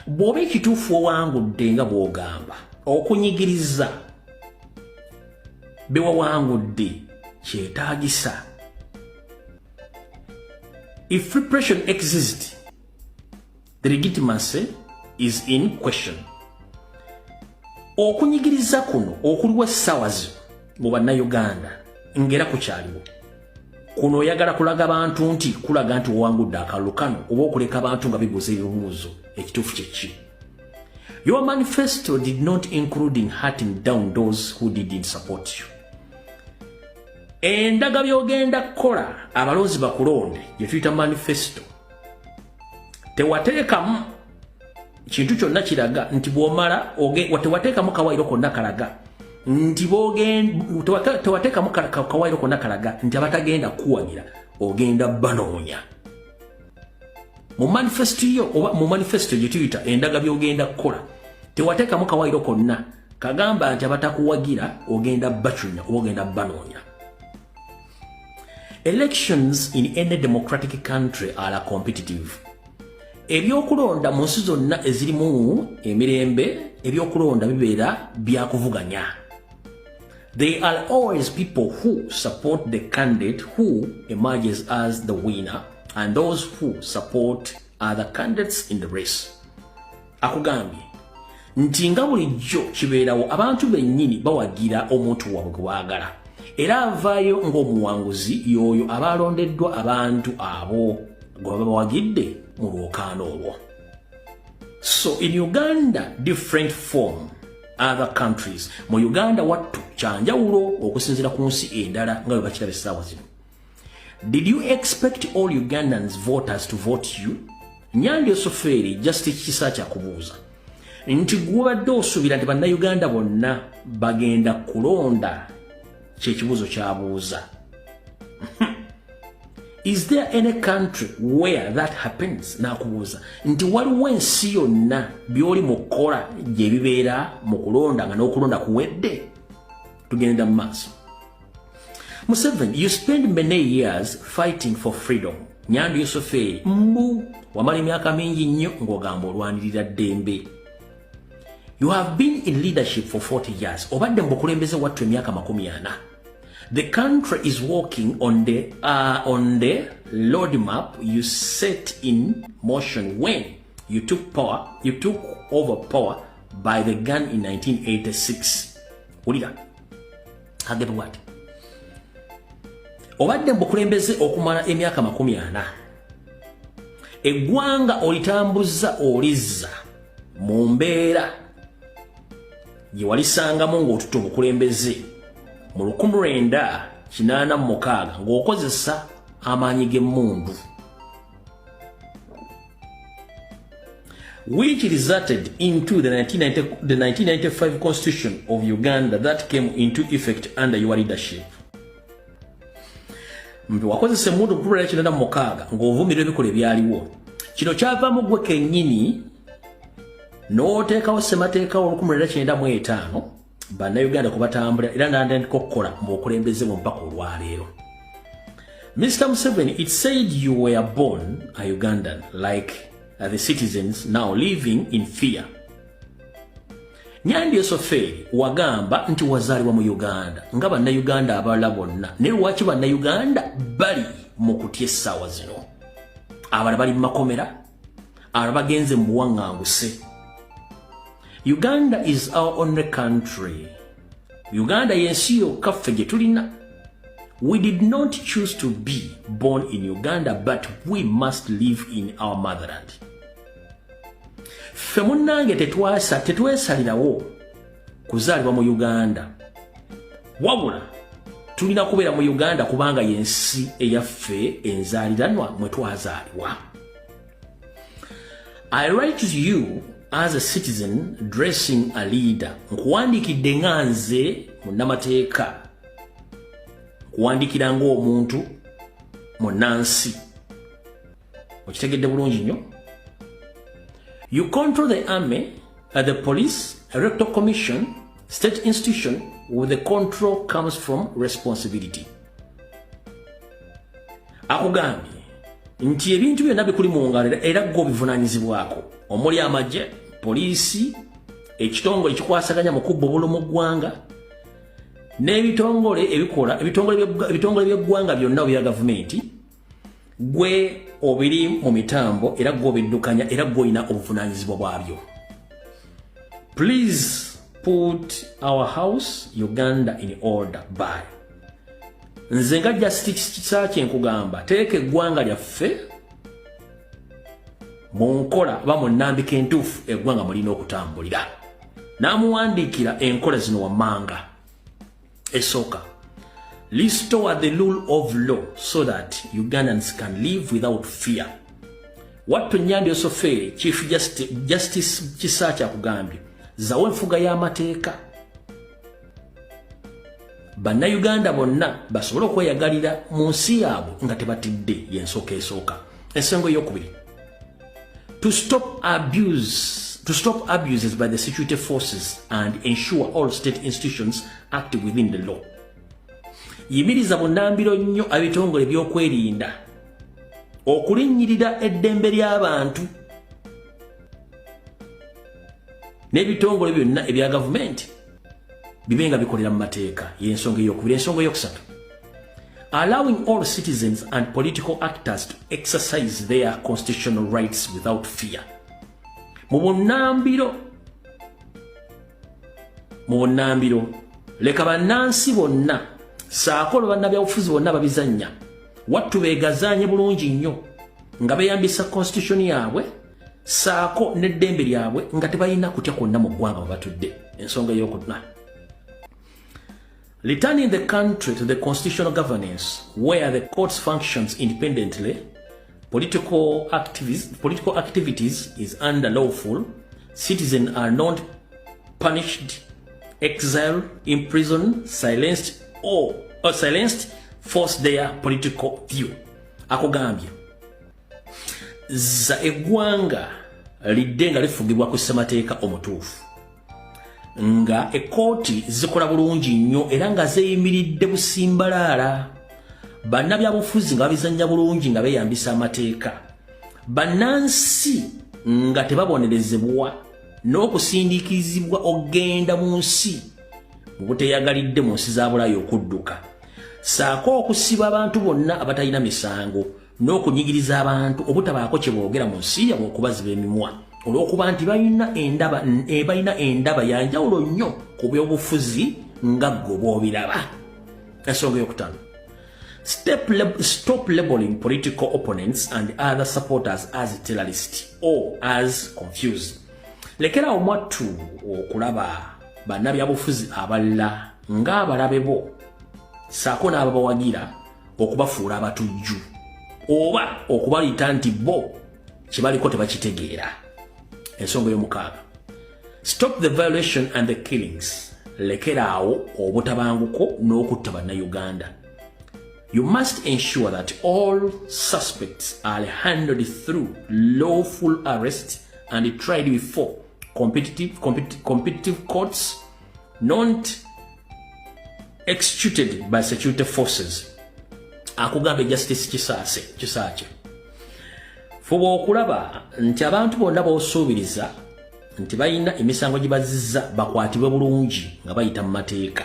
Bw'oba ekituufu owangudde nga bw'ogamba okunyigiriza be wawangudde kyetaagisa. If repression exists, the legitimacy is in question. Okunyigiriza kuno okuliwo essaawa zino mu bannayuganda ngera kukyaliwo. Kuno oyagala kulaga abantu nti kulaga nti wawangudde akalulu kano oba okuleka abantu nga bibuuza ebibuuzo ekituufu kyeki. Your manifesto did not include in hunting down those who didn't support you. Endaga byogenda kukola abalonzi bakulonde gye tuyita manifesto tewateekamu kintu kyonna kiraga nti bw'omala tewateekamu kawaayiro konna kalaga nti tewateekamu kawaayiro konna kalaga nti abatagenda kuwagira ogenda banoonya. Mu manifesto yo oba mu manifesto gye tuyita endaga byogenda kukola tewateekamu kawaayiro konna kagamba nti abatakuwagira ogenda bacunya oba ogenda banoonya. Elections in any democratic country are competitive. Ebyokulonda mu nsi zonna ezirimu emirembe ebyokulonda bibeera byakuvuganya. There are always people who support the candidate who emerges as the winner and those who support other candidates in the race. Akugambye nti nga bulijjo kibeerawo abantu bennyini bawagira omuntu waabwe gwe baagala. Era avaayo ng'omuwanguzi y'oyo abalondeddwa abantu abo gwe baba bawagidde mu lwokaano olwo. So in Uganda, different from other countries. Mu Uganda wattu kyanjawulo okusinziira ku nsi endala nga bwe bakiraba essaawa zino. Did you expect all Ugandans voters to vote you? Nyandi Osoferi Justice Kisakye akubuuza nti gwobadde osuubira nti bannayuganda bonna bagenda kulonda kyekibuuzo kyabuuza. Is there any country where that happens? Nakubuuza nti waliwo ensi yonna by'oli mu kukola gye bibeera mu kulonda nga n'okulonda kuwedde? Tugenda mu maaso. Museveni, you spend many years fighting for freedom. Nyandi Yosoferi wamala emyaka mingi nnyo ng'ogamba olwanirira ddembe. You have been in leadership for 40 years. Obadde mu bukulembeze wattu emyaka 40. The country is working on the roadmap you set in motion when you took over power by the gun in 1986. Ulira. Hagebe what? Obadde mbukulembeze okumala emyaka 40. Eggwanga olitambuza olizza mu mbeera gye walisangamu ng'otuta obukulembeze mu 1986 ng'okozesa amaanyi g'emmundu, which resulted into the 1995 Constitution of Uganda that came into effect under your leadership. Wakozesa emmundu mu 1986 ng'ovumirira ebikola ebyaliwo. Kino kyavaamu gwe kennyini n'oteekawo ssemateeka wa 1995 bannayuganda kwe batambula era n'atandika okukola mu bukulembeze bwe mpaka olwaleero. Mr. Museveni, it said you were born a Ugandan like the citizens now living in fear. Nyandi Osoferi wagamba nti wazaalibwa mu Uganda nga bannayuganda abalala bonna, ne lwaki bannayuganda bali mu kutya essaawa zino? Abalala bali mu makomera, abalala bagenze mu buwaŋŋanguse. Uganda is our only country. Uganda yensi yokka ffe gye tulina. We did not choose to be born in Uganda, but we must live in our motherland. Ffe munnange tetwesalirawo kuzaalibwa mu Uganda. Wabula tulina kubeera mu Uganda kubanga yensi eyaffe enzaaliranwa mwe twazaalibwa. I write to you as a citizen dressing a leader. Nkuwandiikidde nga nze munnamateeka, nkuwandiikira ng'omuntu munnansi. Okitegedde bulungi nnyo? You control the army, the police, electoral commission, state institution. With the control comes from responsibility. Akugambye nti ebintu byonna bikuli mu ngalo era gwe obivunaanyizibwako, omuli amagye, poliisi, ekitongole ekikwasaganya mu kubba obululu mu ggwanga, n'ebitongole ebikola ebitongole by'eggwanga byonna ebya gavumenti. Gwe obiri mu mitambo era gwe obiddukanya era gwe olina obuvunaanyizibwa bwabyo. Please put our house Uganda in order by. Nze nga Justice Kisakye nkugamba teeka eggwanga lyaffe mu nkola oba mu nnambika entuufu eggwanga mulina okutambulira. N'amuwandiikira enkola zino wammanga. Esooka, restore the rule of law so that Ugandans can live without fear. Wattu Nyandi Osoferi, Chief Justice Kisakye akugambye zawo enfuga y'amateeka. Bannayuganda bonna basobole okweyagalira mu nsi yaabwe nga tebatidde y'ensooka esooka. Ensengo ey'okubiri, to stop abuses by the security forces and ensure all state institutions act within the law. Yimiriza bunnambiro nnyo ebitongole by'okwerinda okulinnyirira eddembe ly'abantu n'ebitongole byonna ebya gavumenti bibenga bikolera mu mateeka. Y'ensonga ey'okubiri. Ensonga ey'okusatu, allowing all citizens and political actors to exercise their constitutional rights without fear. Mu bunnambiro leka bannansi bonna saako bannabyabufuzi bonna babizannya wattu beegazaanye bulungi nnyo nga beeyambisa constitution yaabwe saako n'eddembe lyabwe nga tebalina kutya kwonna mu ggwanga mwe batudde. Ensonga ey'okuna, returning the country to the constitutional governance where the courts functions independently, political activities is under lawful, citizens are not punished, exiled, imprisoned, silenced or force their political view. Akugambye za eggwanga lidde nga lifugibwa ku ssemateeka omutuufu, nga ekkooti zikola bulungi nnyo era nga zeeyimiridde busimbalaala, bannabyabufuzi nga babizannya bulungi nga beeyambisa amateeka, bannansi nga tebabonerezebwa n'okusindiikizibwa okgenda mu nsi mu buteyagalidde mu nsi za Bulaaya okudduka. saako okusiba abantu bonna abatalina misango n'okunyigiriza abantu obutabaako kye boogera mu nsi yabwe okubaziba emimwa olw'okuba nti balina endaba ya njawulo nnyo ku by'obufuzi nga ggwe bw'obiraba. Ensonga ey'okutaano, stop labeling political opponents and other supporters as terrorists or as confused. Lekerawo mwattu okulaba bannabyabufuzi abalala ng'abalabe bo saako n'ababawagira okubafuula abatujju oba okubalita nti bo kibaliko tebakitegeera. Ensonga y'omukaaga, stop the violation and the killings. Lekeraawo obutabanguko n'okutta bannayuganda. You must ensure that all suspects are handled through lawful arrest and tried before competitive courts, not executed by security forces. Akugambe justice kisaache. Fuba okulaba nti abantu bonna b'osuubiriza nti balina emisango gye bazizza bakwatibwe bulungi nga bayita mu mateeka.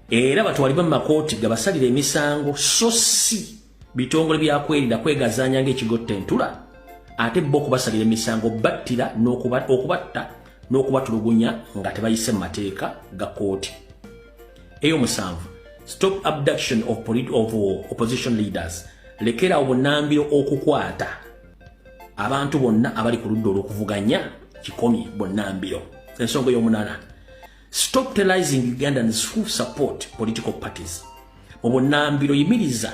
Era batwalibwe mu makooti gabasalira emisango so si bitongole byakwerinda kwegazaanya ng'ekigotta entula ate bo okubasalira emisango battira n'okubatta n'okubatulugunya nga tebayise mu mateeka ga kooti. Ey'omusanvu, stop abduction of opposition leaders. Lekera obunnambiro okukwata abantu bonna abali ku ludda olw'okuvuganya kikomi bunnambiro. Ensonga y'omunaana, stop terrorizing Ugandans who support political parties. Obunnambiro yimiriza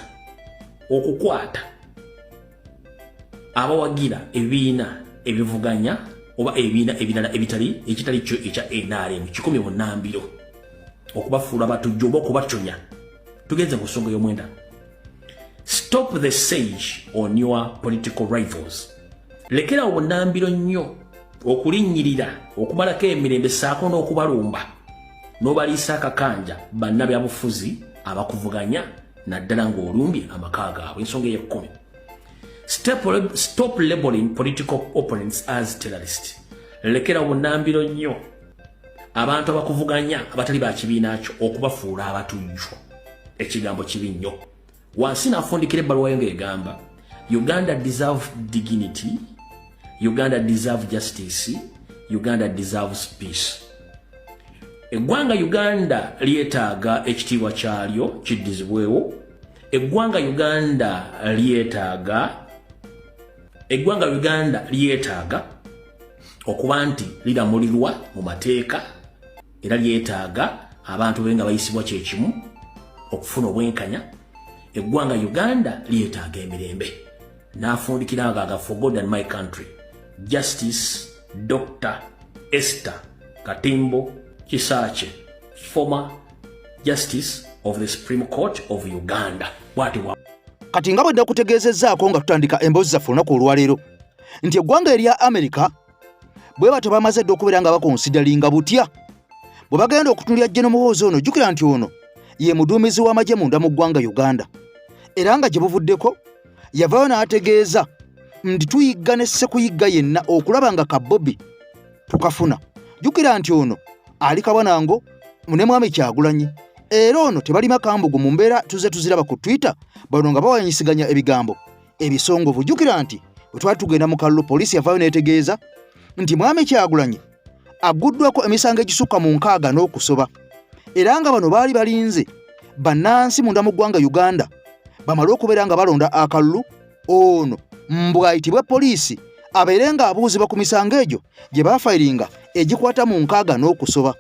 okukwata abawagira ebibiina ebivuganya oba ebibiina ebirala ekitali kyo ekya NRM kikomi bunnambiro okubafuula batujju oba okubaconya. Tugenze ku nsonga y'omwenda, stop the siege on your political rivals. Lekera obunnambiro nnyo okulinnyirira okumalako emirembe saako n'okubalumba n'obaliisa akakanja bannabyabufuzi abakuvuganya naddala ng'olumbye amaka gaabwe. Ensonga ey'ekkumi, stop labeling political opponents as terrorists. Lekera obunnambiro nnyo abantu abakuvuganya abatali ba kibiina kyo okubafuula abatujju. Ekigambo kibi nnyo. Wansi n'afundikira ebbaluwa yo ng'egamba Uganda deserve dignity, Uganda deserve justice, Uganda deserves peace. Eggwanga Uganda lyetaaga ekitiibwa kyalyo kiddizibwewo. Eggwanga Uganda lyetaaga okuba nti liramulirwa mu mateeka era lyetaaga abantu be nga bayisibwa kyekimu okufuna obwenkanya. Eggwanga Uganda lyetaaga emirembe. N'afundikira agaga for God and my country. Justice Dr. Esther Katimbo Kisaache, former Justice of the Supreme Court of Uganda. Kati nga bwe ndakutegeezezzaako nga tutandika emboozi zaffe olunaku olwaleero nti eggwanga erya Amerika bwe bato bamaze dda okubeera nga bakonsidalinga butya bwe bagenda okutunulya General Muhoozi ono. Jjukira nti ono ye muduumizi w'amagye munda mu ggwanga Uganda era nga gye buvuddeko yavaayo n'ategeeza nti tuyigga ne ssekuyigga yenna okulaba nga Kabobbi tukafuna. Jjukira nti ono ali Kabonango ne Mwami Kyagulanyi era ono tebali makambugu mu mbeera tuze tuziraba ku Twitter bano nga bawanyisiganya ebigambo ebisongovu. Jjukira nti bwe twali tugenda mu kalulu poliisi yavaayo n'etegeeza nti Mwami Kyagulanyi aguddwako emisango egisukka mu 6 n'okusoba era nga bano baali balinze bannansi munda mu ggwanga Uganda bamala okubeera nga balonda akalulu ono mbwayitibwe poliisi abeere nga abuuzibwa ku misango egyo gye baafayiringa egikwata mu 6 n'okusoba.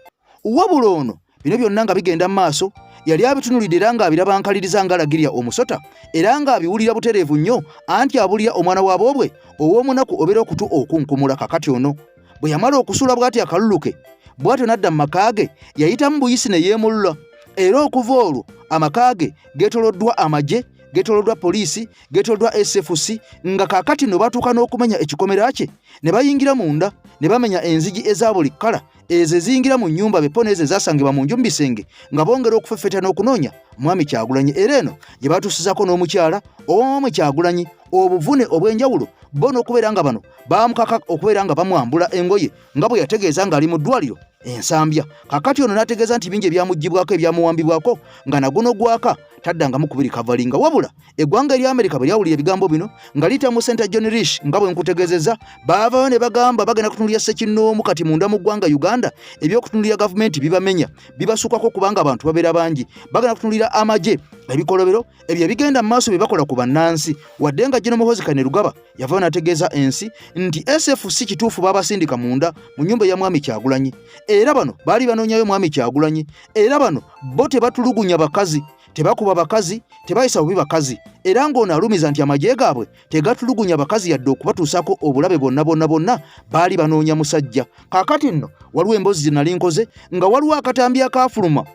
Wabula ono bino byonna nga bigenda mu maaso yali abitunulidde era nga abiraba nkaliriza ng'alagirya omusota era nga abiwulira butereevu nnyo anti abulira omwana wa boobwe ow'omunaku obeera okutu okunkumula. Kakati ono bwe yamala okusuula bw'ati akalulu ke bw'atyo n'adda mu maka ge yayitamu buyisi ne yeemulula era okuva olwo amaka ge geetoloddwa amagye, geetoloddwa poliisi, geetoloddwa SFC nga kaakati no batuuka n'okumenya ekikomera kye ne bayingira munda ne bamenya enzigi eza buli kkala ezo eziyingira mu nnyumba bepo n'ezo ezasangibwa mu nju mu bisenge nga bongera okufeffeta n'okunoonya Mwami Kyagulanyi. Era eno gye batuusizako n'omukyala ow'Omwami Kyagulanyi obuvune obw'enjawulo bo n'okubeera nga bano baamukaka okubeera nga bamwambula engoye nga bwe yategeeza ng'ali mu ddwaliro ensambya. Kakati ono n'ategeeza nti bingi ebyamugibwako ebyamuwambibwako nga naguno gwaka taddangamu kubiri kavalinga. Wabula eggwanga erya Amerika bwe lyawulira ebigambo bino nga liyitamu Senator John Risch nga bwe nkutegeezezza, baavaayo ne bagamba bagenda kutunulira ssekinnoomu kati munda mu ggwanga Uganda ebyokutunulira gavumenti bibamenya bibasukkako kubanga abantu babeera bangi. Bagenda kutunulira amagye ebikolobero ebyo bigenda mu maaso bye bakola ku bannansi. Wadde nga General Muhoozi Kainerugaba yavaayo n'ategeeza ensi nti SF si kituufu baabasindika munda mu nnyumba ya Mwami Kyagulanyi. Era bano baali banoonyayo Mwami Kyagulanyi. Era bano bo tebatulugunya bakazi, tebakuba bakazi, tebayisa bubi bakazi. Era ng'ono alumiza nti amagye gaabwe tegatulugunya bakazi yadde okubatuusaako obulabe bonna baali banoonya musajja. Kaakati nno waliwo emboozi gye nali nkoze nga waliwo akatambi akaafuluma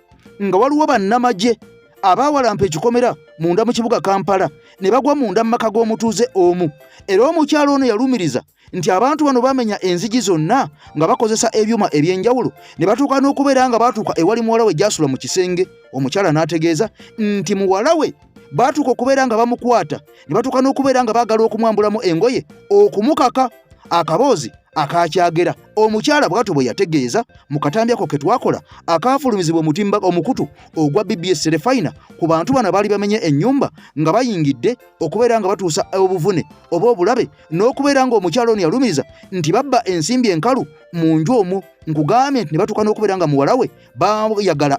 nga waliwo bannamagye abaawalampa ekikomera munda mu kibuga Kampala ne bagwa munda mu maka g'omutuuze omu. Era omukyalo ono yalumiriza nti abantu bano bamenya enzigi zonna nga bakozesa ebyuma ebyenjawulo ne batuuka n'okubeera nga baatuuka ewali muwala we gy'asula mu kisenge. Omukyala n'ategeeza nti muwala we baatuuka okubeera nga bamukwata ne batuuka n'okubeera nga baagala okumwambulamu engoye okumukaka akaboozi akakyagera. Omukyala bw'atyo bwe yategeeza mu katambi ako ke twakola akaafulumizibwa omutimba omukutu ogwa BBS Refina ku bantu bano baali bamenye ennyumba nga bayingidde okubeera nga batuusa obuvune oba obulabe n'okubeera nga omukyala ono yalumiriza nti babba ensimbi enkalu mu nju omwo. Nkugambye nti ne batuuka n'okubeera nga muwala we baayagala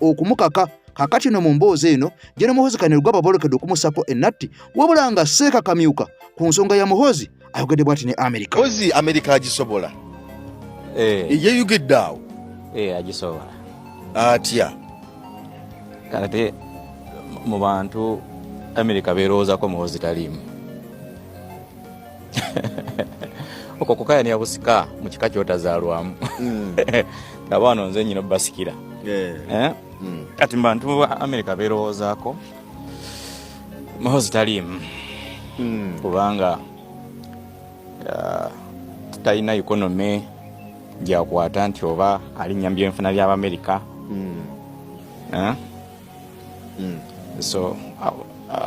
okumukaka. Kakati no mu mboozi eno General Muhoozi Kainerugaba boolekedde okumusako ennatti, wabula nga Seeka Kamyuka ku nsonga ya Muhoozi ayogedde bw'ati ne Amerika. Muhoozi Amerika agisobola yeyugidde awo agisobola atya kati mu bantu Amerika beerowoozako Muhoozi taliimu. Okwo kukayanya busika mu kika kyotazaalwamu nga bano nze nnyina basikira kati mu bantu Amerika beerowoozaako Muhoozi taliimu kubanga talina economy gyakwata nti oba alinnya mu byenfuna by'Abamerika. So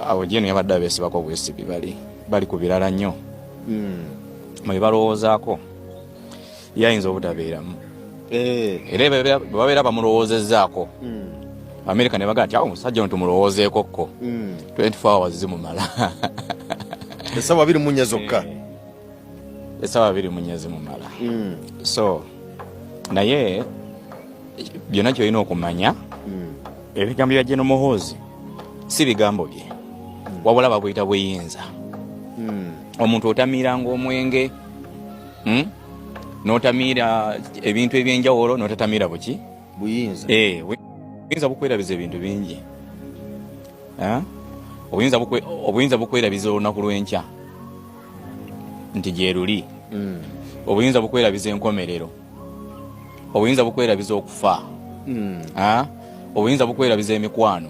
awo gyeno yabadde abeesibako obwesibi bali ku birala nnyo mwe balowoozaako yayinza obutabeeramu. Era bwe babeera bamulowoozezzaako Amerika ne bagaa nti awo omusajja ono tumulowoozeekokko 24 hours zimumala. Essaawa 24 zokka. Essaawa 24 zimumala. So naye byonna kyolina okumanya ebigambo bya General Muhoozi si bigambo bye wabula babuyita buyinza. Omuntu otamiiranga omwenge n'otamiira ebintu ebyenjawulo n'otatamiira buki buyinza. Obuyinza bukwerabiza ebintu bingi. Obuyinza bukwerabiza olunaku lw'enkya nti gye luli. Obuyinza bukwerabiza enkomerero. Obuyinza bukwerabiza okufa. Obuyinza bukwerabiza emikwano.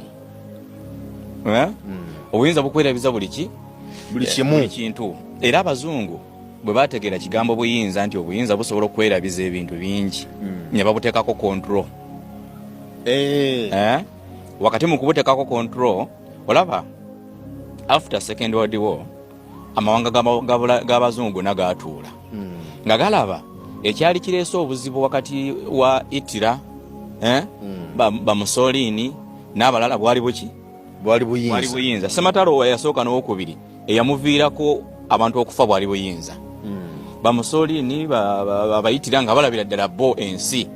Obuyinza bukwerabiza buli kintu. Era abazungu bwe bategeera kigambo buyinza nti obuyinza busobola okwerabiza ebintu bingi ne babuteekako control. Wakati mu kubuteekako control olaba after Second World War amawanga g'abazungu nagaatuula nga galaba ekyali kireese obuzibu wakati wa Hitler ba Mussolini n'abalala bwali buyinza. Sematalo yasooka n'owokubiri eyamuviirako abantu okufa bwali buyinza. Ba Mussolini bayitira nga balabira ddala bo ensi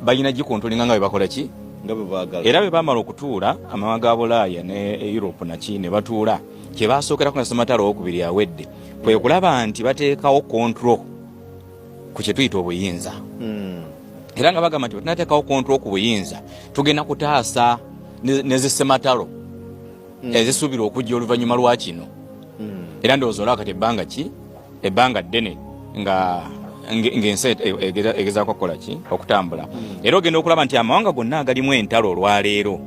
balina gikontolinga nga bwe bakola ki nga bwe baagala. Era bwe baamala okutuula amawanga ga Bulaaya ne Europe naki ne batuula kye baasookerako nga Sematalo owokubiri awedde kwe kulaba nti bateekawo control ku kye tuyita obuyinza. Era nga bagamba nti bwetunateekawo control ku buyinza tugenda kutaasa ne zisematalo ezisuubira okujja oluvannyuma lwa kino. Era ndowooza olaba kati ebbanga ddene ng'ensi egezaako okukola ki okutambula. Era ogenda okulaba nti amawanga gonna agalimu entalo olwaleero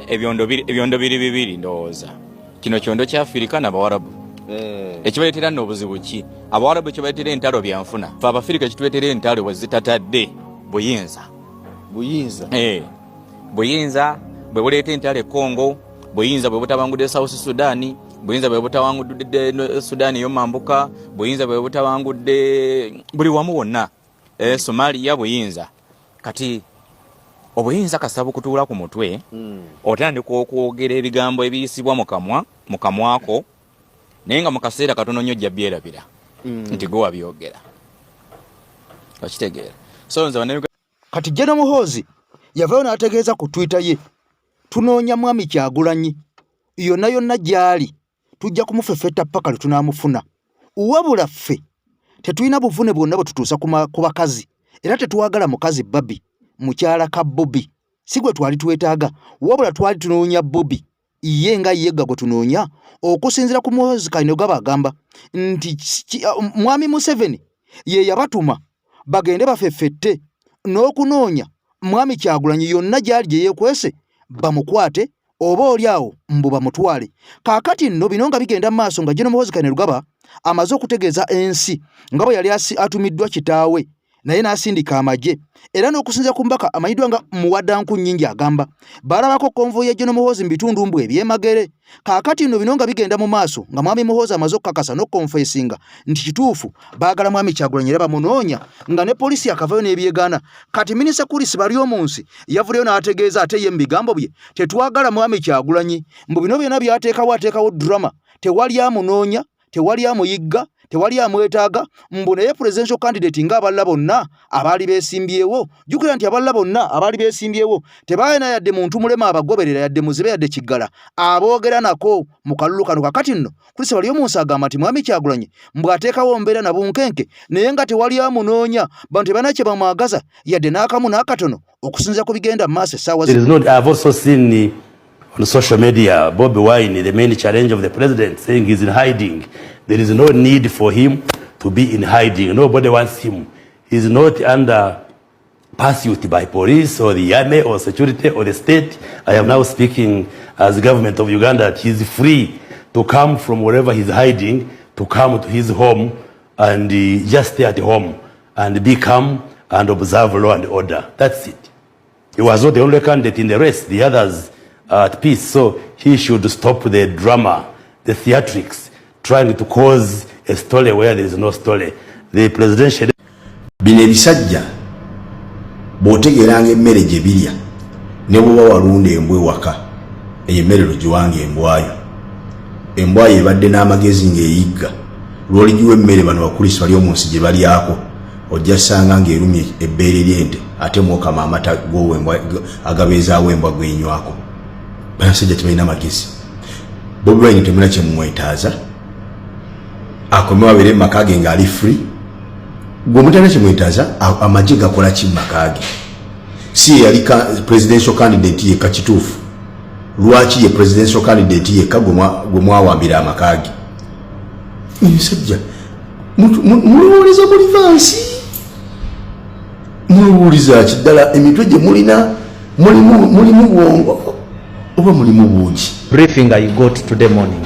ebyondo biri ndowooza kino kyondo kya Afirika n'Abawarabu. Ekibaleetera nno obuzibu ki? Abawarabu ekibaleetera entalo byanfuna, fe Abafirika ekituleetera entalo bwe zitatadde buyinza. Buyinza bwe buleeta entalo e Congo, buyinza bwe butabangudde South Sudan, buyinza bwe butawangudde Sudan y'omambuka, buyinza bwe butawangudde buli wamu wonna, Somalia buyinza. Kati obuyinza kasabu kutuula ku mutwe, otandika okwogera ebigambo ebiyisibwa mu kamwako, naye nga mu kaseera katono nnyo ojja byerabira nti gwe wabyogera. Okitegeera. So nze kati General Muhoozi yavaayo n'ategeeza ku Twitter ye, tunoonya mwami Kyagulanyi yonna gy'ali tujja kumufefetta paka lwe tunaamufuna. Wabula ffe tetulina buvune bwonna bwe tutuusa ku bakazi, era tetuwagala mukazi Babi mukyala ka Bobby, si gwe twali twetaaga, wabula twali tunoonya Bobby ye nga yegga gwe tunoonya, okusinziira ku Muhoozi Kainerugaba agamba nti mwami Museveni ye yabatuma bagende bafeffette n'okunoonya mwami Kyagulanyi yonna gy'ali gye yeekwese bamukwate oba oli awo mbu bamutwale. Kaakati nno bino nga bigenda mu maaso nga General Muhoozi Kainerugaba amaze okutegeeza ensi nga bwe yali atumiddwa kitaawe naye n'asindika amagye, era n'okusinziira ku mbaka amanyiddwa nga Muwaddanku Nnyingi agamba balabako konvoyi ya General Muhoozi mu bitundu mbu eby'emagere. Kaakati nno bino nga bigenda mu maaso nga mwami Muhoozi amaze okukakasa n'okonfesinga nti kituufu baagala mwami Kyagulanyi era bamunoonya, nga ne poliisi yakavayo n'ebyegaana. Kati minisita Kurisi bali omu nsi yavuleyo n'ategeeza ate ye mu bigambo bye tetwagala mwami Kyagulanyi, mbu bino byonna ateekawo drama, tewali amunoonya, tewali amuyigga, tewali amwetaaga, mbu naye presidential candidate nga abalala bonna abaali beesimbyewo. Jjukira nti abalala bonna abaali beesimbyewo tebalina yadde muntu mulema abagoberera, yadde muzibe, yadde kiggala aboogera nako mu kalulu kano. Kakati nno Kurisi bali omu nsi agamba nti mwami Kyagulanyi mbu ateekawo mbeera na bunkenke naye nga tewali amunoonya, bantu tebalina kye bamwagaza yadde n'akamu n'akatono okusinziira ku bigenda mu maaso essaawa zino. On social media, Bobi Wine, the main challenge of the president, saying he's in hiding. There is no need for him to be in hiding. Nobody wants him. He's not under pursuit by police or the army or security or the state. I am now speaking as the government of Uganda that he's free to come from wherever he's hiding, to come to his home and just stay at home and be calm and observe law and order. That's it. He was not the only candidate in the race. The others at peace, so he should stop the drama, the theatrics, trying to cause a story where there is no story. The presidential bino ebisajja bw'otegeranga emmere gye birya ne bw'oba walunda embwa ewaka, eyo emmere logiwanga embwayo. Embwayo ebadde n'amagezi ng'eyigga, lw'oligiwa emmere bano bakulisi bali omu nsi gye balyako, ojja ssanga ng'erumye ebbeere ly'ente ate mwokama amata g'owembwa agabeezaawo embwa gwenywako. Basajja tebalina magezi. Bobi Wine temulina kye mumwetaaza, akomewo abeere mu maka ge ng'ali free. Gwe mutalina kye mwetaaza, amagye gakola ki mu maka ge? Si yali presidential candidate yekka kituufu, lwaki ye presidential candidate yekka gwe mwawambira amaka ge? Musajja mulowoleza mulivansi, mulowoleza kiddala emitwe gye mulina mulimu bwongo. Briefing I got today morning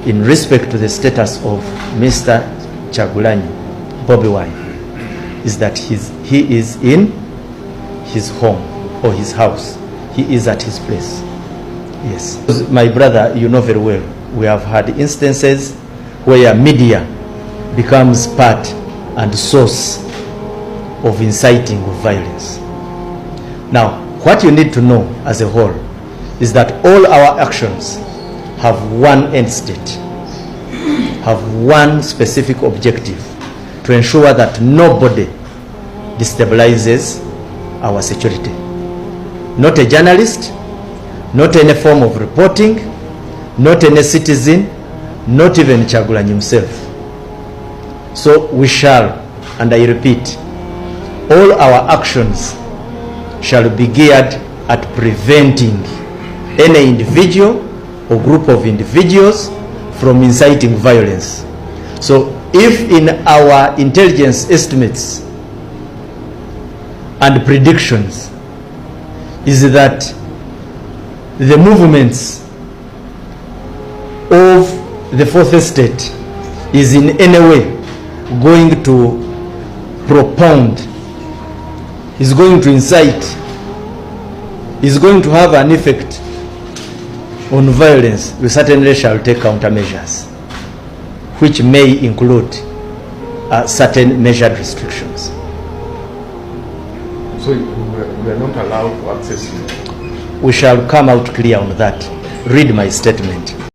in respect to the status of Mr. Kyagulanyi Bobi Wine is that he is in his home or his house. He is at his place. Yes. My brother, you know very well, we have had instances where media becomes part and source of inciting of violence. Now, what you need to know as a whole is that all our actions have one end state, have one specific objective, to ensure that nobody destabilizes our security. Not a journalist, not any form of reporting, not any citizen, not even Kyagulanyi himself. So we shall, and I repeat, all our actions shall be geared at preventing any individual or group of individuals from inciting violence. So if in our intelligence estimates and predictions is that the movements of the fourth estate is in any way going to propound, is going to incite, is going to have an effect on violence, we certainly shall take countermeasures, which may include certain measured restrictions. So we are not allowed to access you? We shall come out clear on that. Read my statement.